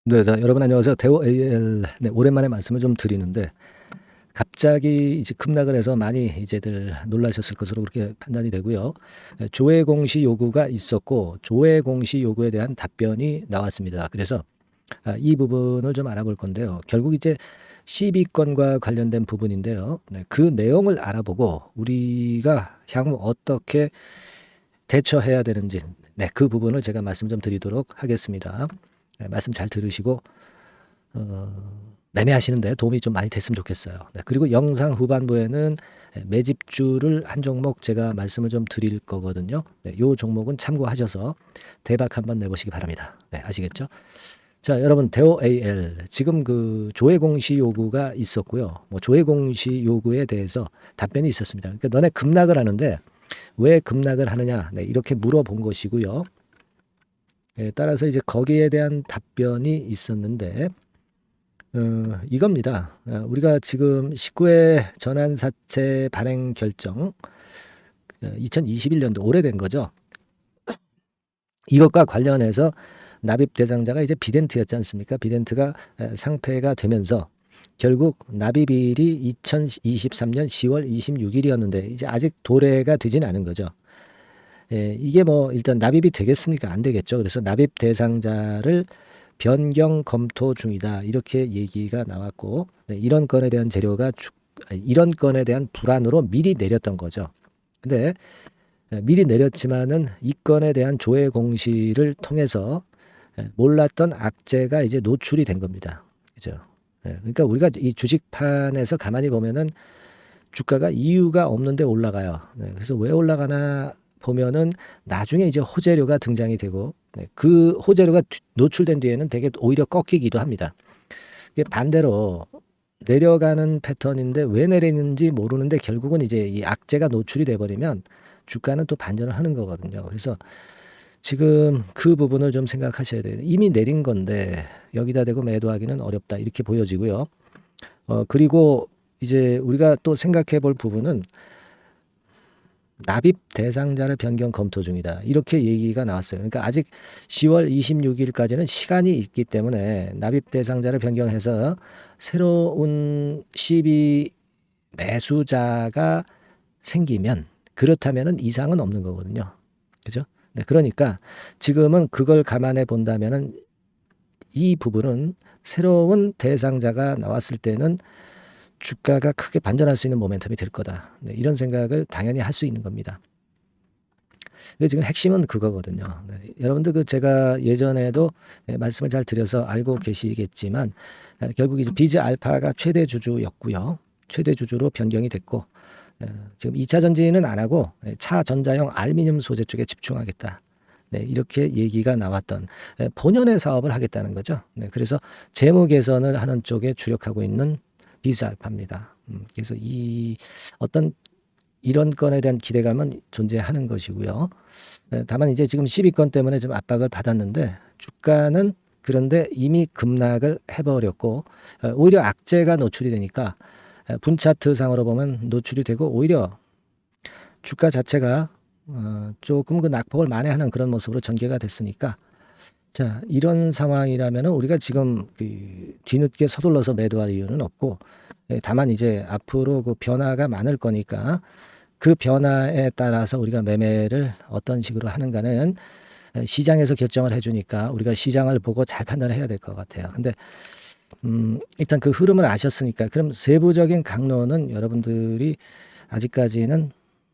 네, 자, 여러분 안녕하세요. 대우 AL, 네, 오랜만에 말씀을 좀 드리는데 갑자기 이제 급락을 해서 많이 이제들 놀라셨을 것으로 그렇게 판단이 되고요. 조회 공시 요구가 있었고 조회 공시 요구에 대한 답변이 나왔습니다. 그래서 이 부분을 좀 알아볼 건데요. 결국 이제 시비권과 관련된 부분인데요. 네, 그 내용을 알아보고 우리가 향후 어떻게 대처해야 되는지, 네, 그 부분을 제가 말씀 좀 드리도록 하겠습니다. 네, 말씀 잘 들으시고 매매하시는데 도움이 좀 많이 됐으면 좋겠어요. 네, 그리고 영상 후반부에는 매집주를 한 종목 제가 말씀을 좀 드릴 거거든요. 네, 이 종목은 참고하셔서 대박 한번 내보시기 바랍니다. 네, 아시겠죠? 자, 여러분 대오 AL 지금 그 조회 공시 요구가 있었고요. 뭐 조회 공시 요구에 대해서 답변이 있었습니다. 그러니까 너네 급락을 하는데 왜 급락을 하느냐? 네, 이렇게 물어본 것이고요. 따라서 이제 거기에 대한 답변이 있었는데 이겁니다. 우리가 지금 19회 전환사채 발행 결정 2021년도 오래된 거죠. 이것과 관련해서 납입 대상자가 이제 비덴트였지 않습니까? 비덴트가 상폐가 되면서 결국 납입일이 2023년 10월 26일이었는데 이제 아직 도래가 되지는 않은 거죠. 이게 뭐 일단 납입이 되겠습니까? 안 되겠죠. 그래서 납입 대상자를 변경 검토 중이다. 이렇게 얘기가 나왔고, 네, 이런 건에 대한 이런 건에 대한 불안으로 미리 내렸던 거죠. 근데 미리 내렸지만은 이 건에 대한 조회 공시를 통해서 몰랐던 악재가 이제 노출이 된 겁니다. 그죠? 그러니까 우리가 이 주식판에서 가만히 보면은 주가가 이유가 없는데 올라가요. 그래서 왜 올라가나 보면은 나중에 이제 호재료가 등장이 되고 그 호재료가 노출된 뒤에는 되게 오히려 꺾이기도 합니다. 이게 반대로 내려가는 패턴인데 왜 내리는지 모르는데 결국은 이제 이 악재가 노출이 돼 버리면 주가는 또 반전을 하는 거거든요. 그래서 지금 그 부분을 좀 생각하셔야 돼요. 이미 내린 건데 여기다 대고 매도하기는 어렵다 이렇게 보여지고요. 그리고 이제 우리가 또 생각해 볼 부분은 납입 대상자를 변경 검토 중이다. 이렇게 얘기가 나왔어요. 그러니까 아직 10월 26일까지는 시간이 있기 때문에 납입 대상자를 변경해서 새로운 시비 매수자가 생기면 그렇다면은 이상은 없는 거거든요. 그죠? 네, 그러니까 지금은 그걸 감안해 본다면은 이 부분은 새로운 대상자가 나왔을 때는 주가가 크게 반전할 수 있는 모멘텀이 될 거다. 네, 이런 생각을 당연히 할 수 있는 겁니다. 지금 핵심은 그거거든요. 네, 여러분들 그 제가 예전에도 말씀을 잘 드려서 알고 계시겠지만 결국 이제 비즈 알파가 최대 주주였고요. 최대 주주로 변경이 됐고 지금 2차 전지는 안 하고 차 전자용 알루미늄 소재 쪽에 집중하겠다. 네, 이렇게 얘기가 나왔던 본연의 사업을 하겠다는 거죠. 네, 그래서 재무 개선을 하는 쪽에 주력하고 있는 비즈알파입니다. 그래서 이 어떤 이런 건에 대한 기대감은 존재하는 것이고요. 다만 이제 지금 12건 때문에 좀 압박을 받았는데 주가는 그런데 이미 급락을 해버렸고 오히려 악재가 노출이 되니까 분차트상으로 보면 노출이 되고 오히려 주가 자체가 조금 그 낙폭을 만회하는 그런 모습으로 전개가 됐으니까 자 이런 상황이라면 우리가 지금 그 뒤늦게 서둘러서 매도할 이유는 없고 다만 이제 앞으로 그 변화가 많을 거니까 그 변화에 따라서 우리가 매매를 어떤 식으로 하는가는 시장에서 결정을 해주니까 우리가 시장을 보고 잘 판단을 해야 될 것 같아요. 근데 일단 그 흐름을 아셨으니까 그럼 세부적인 강론은 여러분들이 아직까지는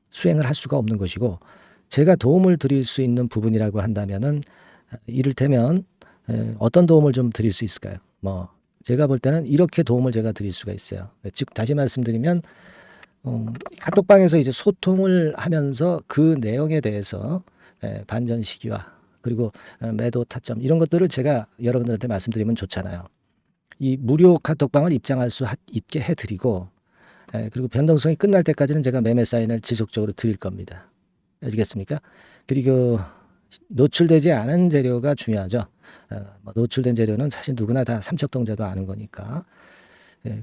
수행을 할 수가 없는 것이고 제가 도움을 드릴 수 있는 부분이라고 한다면은 이를테면 어떤 도움을 좀 드릴 수 있을까요? 뭐 제가 볼 때는 이렇게 도움을 제가 드릴 수가 있어요. 즉 다시 말씀드리면 카톡방에서 이제 소통을 하면서 그 내용에 대해서 반전 시기와 그리고 매도 타점 이런 것들을 제가 여러분들한테 말씀드리면 좋잖아요. 이 무료 카톡방을 입장할 수 있게 해드리고 그리고 변동성이 끝날 때까지는 제가 매매 사인을 지속적으로 드릴 겁니다. 아시겠습니까? 그리고 노출되지 않은 재료가 중요하죠. 뭐 노출된 재료는 사실 누구나 다 삼척동자도 아는 거니까.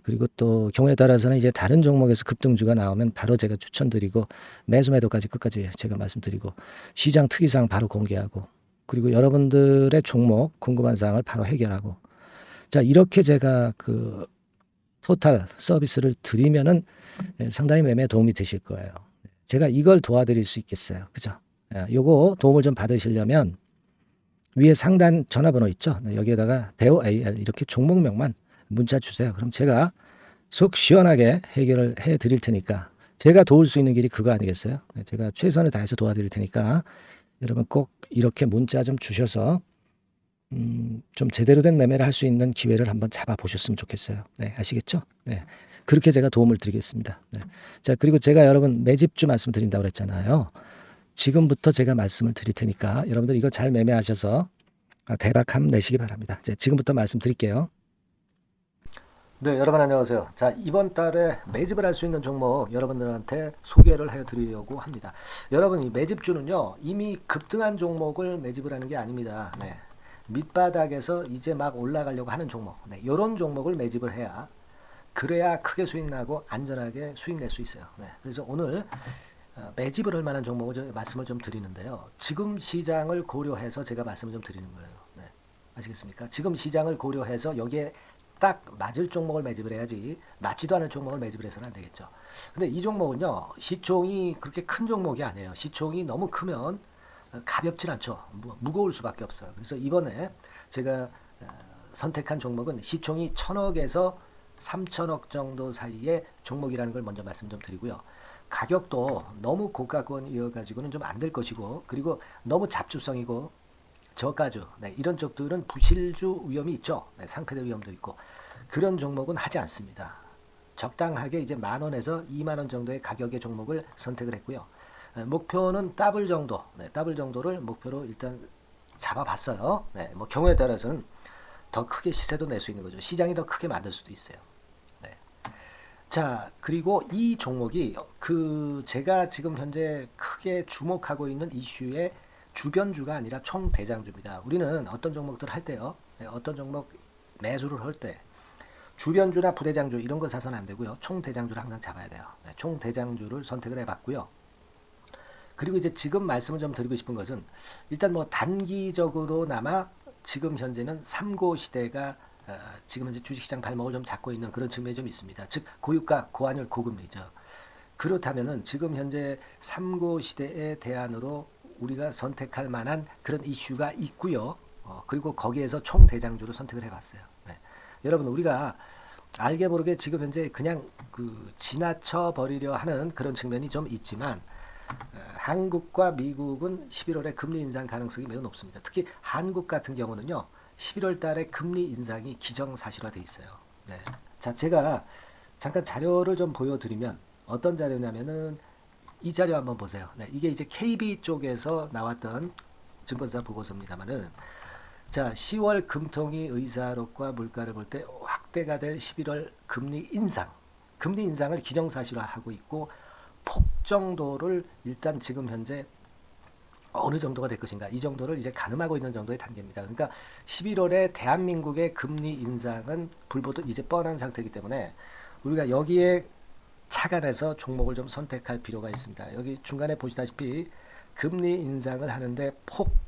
그리고 또 경우에 따라서는 이제 다른 종목에서 급등주가 나오면 바로 제가 추천드리고 매수 매도까지 끝까지 제가 말씀드리고 시장 특이사항 바로 공개하고 그리고 여러분들의 종목 궁금한 사항을 바로 해결하고 자, 이렇게 제가 그 토탈 서비스를 드리면은 상당히 매매에 도움이 되실 거예요. 제가 이걸 도와드릴 수 있겠어요. 그죠? 요거 도움을 좀 받으시려면 위에 상단 전화번호 있죠? 여기에다가 대우 AL 이렇게 종목명만 문자 주세요. 그럼 제가 속 시원하게 해결을 해 드릴 테니까 제가 도울 수 있는 길이 그거 아니겠어요? 제가 최선을 다해서 도와드릴 테니까 여러분 꼭 이렇게 문자 좀 주셔서 좀 제대로 된 매매를 할 수 있는 기회를 한번 잡아 보셨으면 좋겠어요. 네, 아시겠죠? 네. 그렇게 제가 도움을 드리겠습니다. 네. 자, 그리고 제가 여러분 매집주 말씀드린다고 그랬잖아요. 지금부터 제가 말씀을 드릴 테니까 여러분들 이거 잘 매매하셔서 대박함 내시기 바랍니다. 자, 지금부터 말씀드릴게요. 네, 여러분 안녕하세요. 자, 이번 달에 매집을 할 수 있는 종목 여러분들한테 소개를 해드리려고 합니다. 여러분, 이 매집주는요, 이미 급등한 종목을 매집을 하는 게 아닙니다. 네. 밑바닥에서 이제 막 올라가려고 하는 종목, 네, 이런 종목을 매집을 해야 그래야 크게 수익 나고 안전하게 수익 낼 수 있어요. 네. 그래서 오늘 매집을 할 만한 종목을 말씀을 좀 드리는데요. 지금 시장을 고려해서 제가 말씀을 좀 드리는 거예요. 네. 아시겠습니까? 지금 시장을 고려해서 여기에 딱 맞을 종목을 매집을 해야지 맞지도 않은 종목을 매집을 해서는 안 되겠죠. 근데 이 종목은요, 시총이 그렇게 큰 종목이 아니에요. 시총이 너무 크면 가볍진 않죠. 무거울 수밖에 없어요. 그래서 이번에 제가 선택한 종목은 시총이 1000억에서 3000억 정도 사이의 종목이라는 걸 먼저 말씀 좀 드리고요. 가격도 너무 고가권이어가지고는 좀 안 될 것이고, 그리고 너무 잡주성이고 저가주, 네, 이런 쪽들은 부실주 위험이 있죠. 네, 상패될 위험도 있고 그런 종목은 하지 않습니다. 적당하게 이제 10,000원에서 20,000원 정도의 가격의 종목을 선택을 했고요. 목표는 더블 정도, 네, 더블 정도를 목표로 일단 잡아봤어요. 네, 뭐 경우에 따라서는 더 크게 시세도 낼 수 있는 거죠. 시장이 더 크게 만들 수도 있어요. 네. 자, 그리고 이 종목이 그 제가 지금 현재 크게 주목하고 있는 이슈의 주변주가 아니라 총대장주입니다. 우리는 어떤 종목들 할 때요, 네, 어떤 종목 매수를 할 때 주변주나 부대장주 이런 거 사서는 안 되고요. 총대장주를 항상 잡아야 돼요. 네, 총대장주를 선택을 해봤고요. 그리고 이제 지금 말씀을 좀 드리고 싶은 것은 일단 뭐 단기적으로나마 지금 현재는 3고 시대가 지금 현재 주식시장 발목을 좀 잡고 있는 그런 측면이 좀 있습니다. 즉 고유가, 고환율, 고금리죠. 그렇다면은 지금 현재 3고 시대의 대안으로 우리가 선택할 만한 그런 이슈가 있고요. 그리고 거기에서 총대장주를 선택을 해봤어요. 네. 여러분, 우리가 알게 모르게 지금 현재 그냥 그 지나쳐 버리려 하는 그런 측면이 좀 있지만 한국과 미국은 11월에 금리 인상 가능성이 매우 높습니다. 특히 한국 같은 경우는요, 11월 달에 금리 인상이 기정사실화되어 있어요. 네. 자, 제가 잠깐 자료를 좀 보여드리면 어떤 자료냐면은 이 자료 한번 보세요. 네, 이게 이제 KB 쪽에서 나왔던 증권사 보고서입니다만은, 자, 10월 금통위 의사록과 물가를 볼 때 확대가 될 11월 금리 인상을 기정사실화하고 있고, 폭 정도를 일단 지금 현재 어느 정도가 될 것인가, 이 정도를 이제 가늠하고 있는 정도의 단계입니다. 그러니까 11월에 대한민국의 금리 인상은 불보듯 이제 뻔한 상태이기 때문에 우리가 여기에 착안해서 종목을 좀 선택할 필요가 있습니다. 여기 중간에 보시다시피 금리 인상을 하는데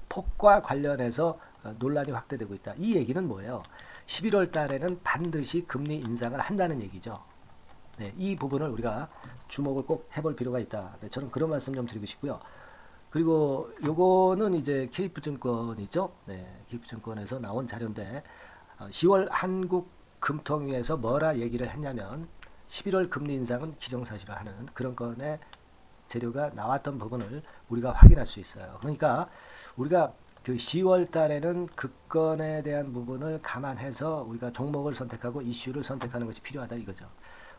폭과 관련해서 논란이 확대되고 있다. 이 얘기는 뭐예요? 11월 달에는 반드시 금리 인상을 한다는 얘기죠. 네, 이 부분을 우리가 주목을 꼭 해볼 필요가 있다. 네, 저는 그런 말씀 좀 드리고 싶고요. 그리고 요거는 이제 KF증권이죠. 네, KF증권에서 나온 자료인데 10월 한국 금통위에서 뭐라 얘기를 했냐면 11월 금리 인상은 기정사실화하는 그런 건의 재료가 나왔던 부분을 우리가 확인할 수 있어요. 그러니까 우리가 그 10월 달에는 그 건에 대한 부분을 감안해서 우리가 종목을 선택하고 이슈를 선택하는 것이 필요하다 이거죠.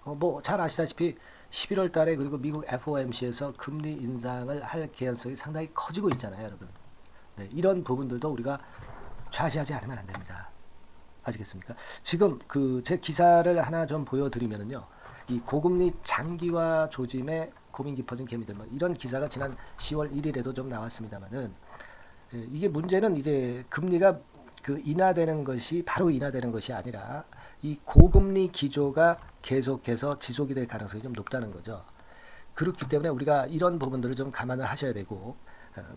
뭐 잘 아시다시피 11월 달에 그리고 미국 FOMC에서 금리 인상을 할 개연성이 상당히 커지고 있잖아요, 여러분. 네, 이런 부분들도 우리가 좌시하지 않으면 안 됩니다. 아시겠습니까? 지금 그 제 기사를 하나 좀 보여드리면은요, 이 고금리 장기화 조짐에 고민 깊어진 개미들, 뭐 이런 기사가 지난 10월 1일에도 좀 나왔습니다만은, 이게 문제는 이제 금리가 그 인하되는 것이 바로 인하되는 것이 아니라 이 고금리 기조가 계속해서 지속이 될 가능성이 좀 높다는 거죠. 그렇기 때문에 우리가 이런 부분들을 좀 감안을 하셔야 되고,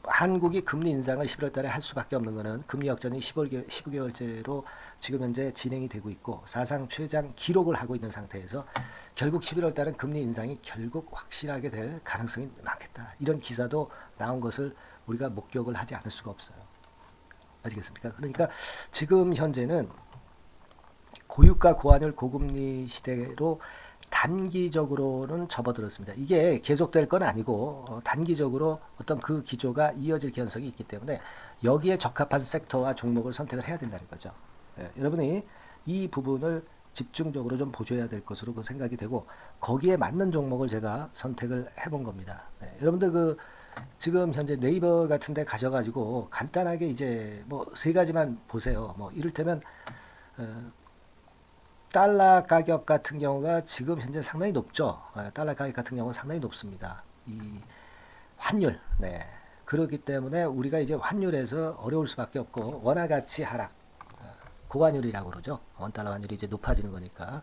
한국이 금리 인상을 11월 달에 할 수밖에 없는 것은 금리 역전이 15개월째로 지금 현재 진행이 되고 있고 사상 최장 기록을 하고 있는 상태에서 결국 11월 달은 금리 인상이 결국 확실하게 될 가능성이 많겠다. 이런 기사도 나온 것을 우리가 목격을 하지 않을 수가 없어요. 아시겠습니까? 그러니까 지금 현재는 고유가 고환율 고금리 시대로 단기적으로는 접어들었습니다. 이게 계속될 건 아니고 단기적으로 어떤 그 기조가 이어질 개연성이 있기 때문에 여기에 적합한 섹터와 종목을 선택을 해야 된다는 거죠. 여러분이 이 부분을 집중적으로 좀 보셔야 될 것으로 그 생각이 되고 거기에 맞는 종목을 제가 선택을 해본 겁니다. 여러분들 그 지금 현재 네이버 같은 데 가셔가지고 간단하게 이제 뭐 세 가지만 보세요. 뭐 이를테면 달러 가격 같은 경우가 지금 현재 상당히 높죠. 달러 가격 같은 경우는 상당히 높습니다. 이 환율, 네. 그렇기 때문에 우리가 이제 환율에서 어려울 수밖에 없고 원화 가치 하락, 고환율이라고 그러죠. 원달러 환율이 이제 높아지는 거니까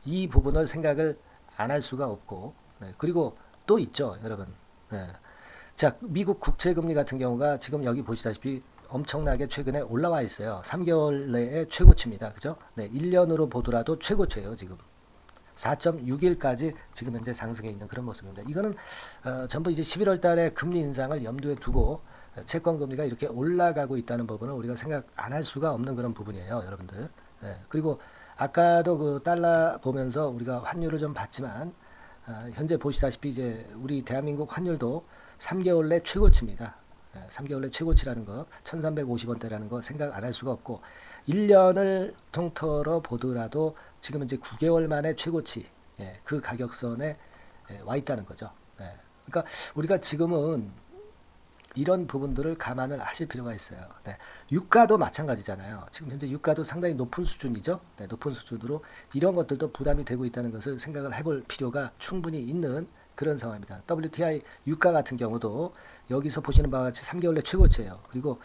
이 부분을 생각을 안 할 수가 없고, 네. 그리고 또 있죠, 여러분. 네. 자, 미국 국채 금리 같은 경우가 지금 여기 보시다시피 엄청나게 최근에 올라와 있어요. 3개월 내에 최고치입니다. 그죠? 네, 1년으로 보더라도 최고치예요, 지금. 4.61까지 지금 현재 상승해 있는 그런 모습입니다. 이거는 전부 이제 11월 달에 금리 인상을 염두에 두고 채권 금리가 이렇게 올라가고 있다는 부분을 우리가 생각 안 할 수가 없는 그런 부분이에요, 여러분들. 네, 그리고 아까도 그 달러 보면서 우리가 환율을 좀 봤지만 현재 보시다시피 이제 우리 대한민국 환율도 3개월 내 최고치입니다. 3개월 내 최고치라는 거 1350원대라는 거 생각 안 할 수가 없고 1년을 통틀어 보더라도 지금 이제 9개월 만에 최고치 그 가격선에 와 있다는 거죠. 그러니까 우리가 지금은 이런 부분들을 감안을 하실 필요가 있어요. 유가도 마찬가지잖아요. 지금 현재 유가도 상당히 높은 수준이죠. 높은 수준으로 이런 것들도 부담이 되고 있다는 것을 생각을 해볼 필요가 충분히 있는 그런 상황입니다. WTI 유가 같은 경우도 여기서 보시는 바와 같이 3개월 내 최고치예요. 그리고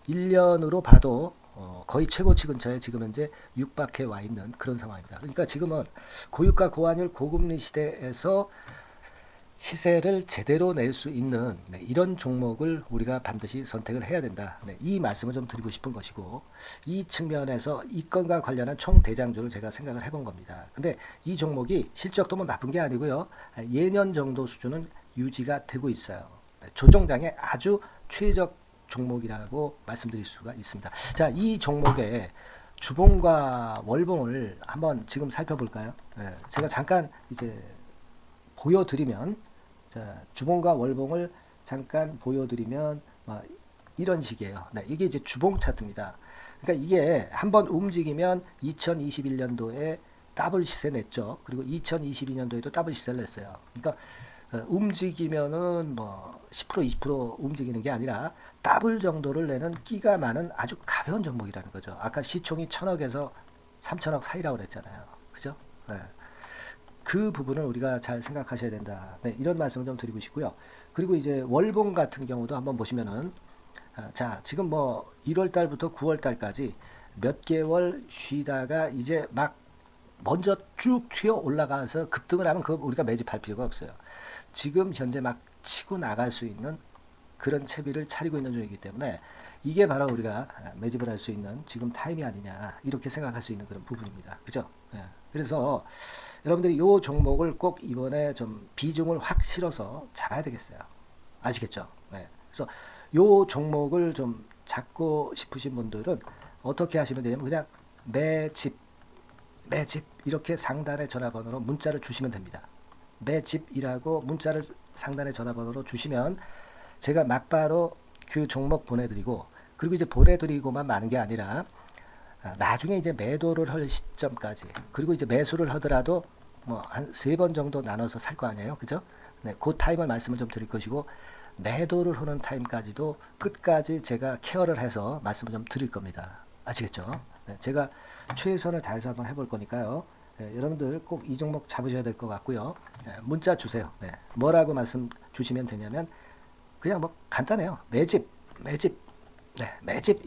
1년으로 봐도 거의 최고치 근처에 지금 현재 육박해 와 있는 그런 상황입니다. 그러니까 지금은 고유가 고환율 고금리 시대에서 시세를 제대로 낼 수 있는 이런 종목을 우리가 반드시 선택을 해야 된다. 이 말씀을 좀 드리고 싶은 것이고 이 측면에서 이 건과 관련한 총 대장주를 제가 생각을 해본 겁니다. 근데 이 종목이 실적도 뭐 나쁜 게 아니고요. 예년 정도 수준은 유지가 되고 있어요. 조정장의 아주 최적 종목이라고 말씀드릴 수가 있습니다. 자, 이 종목의 주봉과 월봉을 한번 지금 살펴볼까요? 제가 잠깐 이제 보여드리면, 자, 주봉과 월봉을 잠깐 보여드리면 이런 식이에요. 이게 이제 주봉 차트입니다. 그러니까 이게 한번 움직이면 2021년도에 더블 시세 냈죠. 그리고 2022년도에도 더블 시세를 냈어요. 그러니까 움직이면은 뭐 10% 20% 움직이는 게 아니라 더블 정도를 내는 끼가 많은 아주 가벼운 종목이라는 거죠. 아까 시총이 1000억에서 3000억 사이라고 그랬잖아요. 그죠? 그 부분을 우리가 잘 생각하셔야 된다. 이런 말씀을 좀 드리고 싶고요. 그리고 이제 월봉 같은 경우도 한번 보시면은 자, 지금 뭐 1월 달부터 9월 달까지 몇 개월 쉬다가 이제 막 먼저 쭉 튀어 올라가서 급등을 하면 그거 우리가 매집할 필요가 없어요. 지금 현재 막 치고 나갈 수 있는 그런 채비를 차리고 있는 중이기 때문에 이게 바로 우리가 매집을 할 수 있는 지금 타임이 아니냐 이렇게 생각할 수 있는 그런 부분입니다. 그죠? 그래서 여러분들이 이 종목을 꼭 이번에 좀 비중을 확 실어서 잡아야 되겠어요. 아시겠죠? 그래서 이 종목을 좀 잡고 싶으신 분들은 어떻게 하시면 되냐면 그냥 매집 이렇게 상단의 전화번호로 문자를 주시면 됩니다. 매집이라고 문자를 상단의 전화번호로 주시면 제가 막바로 그 종목 보내드리고 그리고 이제 보내드리고만 마는 게 아니라 나중에 이제 매도를 할 시점까지 그리고 이제 매수를 하더라도 뭐 한 3번 정도 나눠서 살 거 아니에요. 그죠? 그 타임을 말씀을 좀 드릴 것이고 매도를 하는 타임까지도 끝까지 제가 케어를 해서 말씀을 좀 드릴 겁니다. 아시겠죠? 제가 최선을 다해서 한번 해볼 거니까요. 여러분들 꼭 이 종목 잡으셔야 될 것 같고요. 문자 주세요. 뭐라고 말씀 주시면 되냐면 그냥 뭐 간단해요. 매집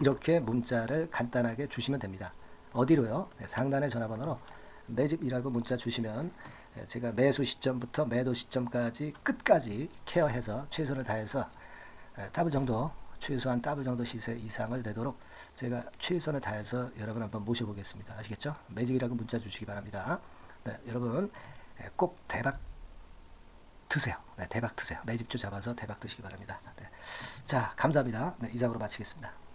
이렇게 문자를 간단하게 주시면 됩니다. 어디로요? 상단의 전화번호로 매집이라고 문자 주시면 제가 매수 시점부터 매도 시점까지 끝까지 케어해서 최선을 다해서 더블 정도, 최소한 더블 정도 시세 이상을 내도록 제가 최선을 다해서 여러분 한번 모셔보겠습니다. 아시겠죠? 매집이라고 문자 주시기 바랍니다. 네, 여러분 꼭 대박 드세요. 네, 대박 드세요. 매집주 잡아서 대박 드시기 바랍니다. 네. 자, 감사합니다. 네, 이상으로 마치겠습니다.